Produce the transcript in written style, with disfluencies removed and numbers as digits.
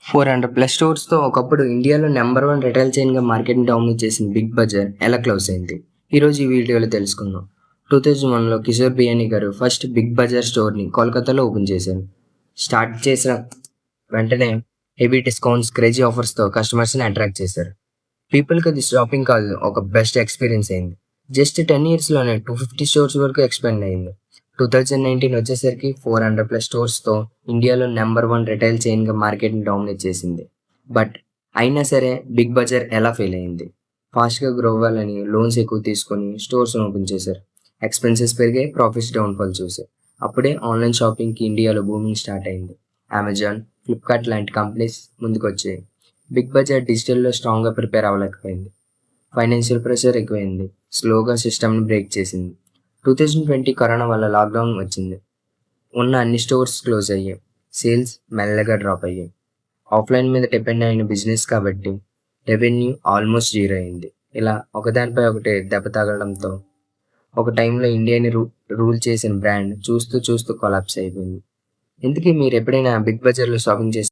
400+ స్టోర్స్తో ఒకప్పుడు ఇండియాలో number 1 retail చైన్గా మార్కెట్ని డామినేట్ చేసిన బిగ్ బజార్ ఎలా క్లోజ్ అయింది? ఈరోజు ఈ వీడియోలో తెలుసుకుందాం. 2001లో కిషోర్ బియానీ గారు ఫస్ట్ బిగ్ బజార్ స్టోర్ని కోల్కతాలో ఓపెన్ చేశారు. స్టార్ట్ చేసిన వెంటనే హెవీ డిస్కౌంట్స్, క్రేజీ ఆఫర్స్తో కస్టమర్స్ని అట్రాక్ట్ చేశారు. పీపుల్కి అది షాపింగ్ కాదు, ఒక బెస్ట్ ఎక్స్పీరియన్స్ అయింది. జస్ట్ 10 ఇయర్స్లోనే 250 స్టోర్స్ వరకు ఎక్స్పాండ్ అయింది. 2019 వచ్చేసరికి 400+ స్టోర్స్తో ఇండియాలో నెంబర్ 1 రిటైల్ చైన్గా మార్కెట్ని డామినేట్ చేసింది. బట్ అయినా సరే బిగ్ బజార్ ఎలా ఫెయిల్ అయింది? ఫాస్ట్గా గ్రో అవ్వాలని లోన్స్ ఎక్కువ తీసుకొని స్టోర్స్ని ఓపెన్ చేశారు. ఎక్స్పెన్సెస్ పెరిగాయి, ప్రాఫిట్స్ డౌన్ఫాల్ చూశారు. అప్పుడే ఆన్లైన్ షాపింగ్కి ఇండియాలో బూమింగ్ స్టార్ట్ అయింది. అమెజాన్, ఫ్లిప్కార్ట్ లాంటి కంపెనీస్ ముందుకు వచ్చాయి. బిగ్ బజార్ డిజిటల్లో స్ట్రాంగ్గా ప్రిపేర్ అవ్వలేకపోయింది. ఫైనాన్షియల్ ప్రెషర్ ఎక్కువైంది. స్లోగా సిస్టమ్ని బ్రేక్ చేసింది. 2020 కరోనా వల్ల లాక్డౌన్ వచ్చింది. ఉన్న అన్ని స్టోర్స్ క్లోజ్ అయ్యాయి. సేల్స్ మెల్లగా డ్రాప్ అయ్యాయి. ఆఫ్లైన్ మీద డిపెండ్ అయిన బిజినెస్ కాబట్టి రెవెన్యూ ఆల్మోస్ట్ జీరో అయింది. ఇలా ఒకదానిపై ఒకటి దెబ్బ తగలడంతో ఒక టైంలో ఇండియాని రూల్ చేసిన బ్రాండ్ చూస్తూ చూస్తూ కొలాప్స్ అయిపోయింది. ఇంతకీ మీరు ఎప్పుడైనా బిగ్ బజార్లో షాపింగ్ చేసి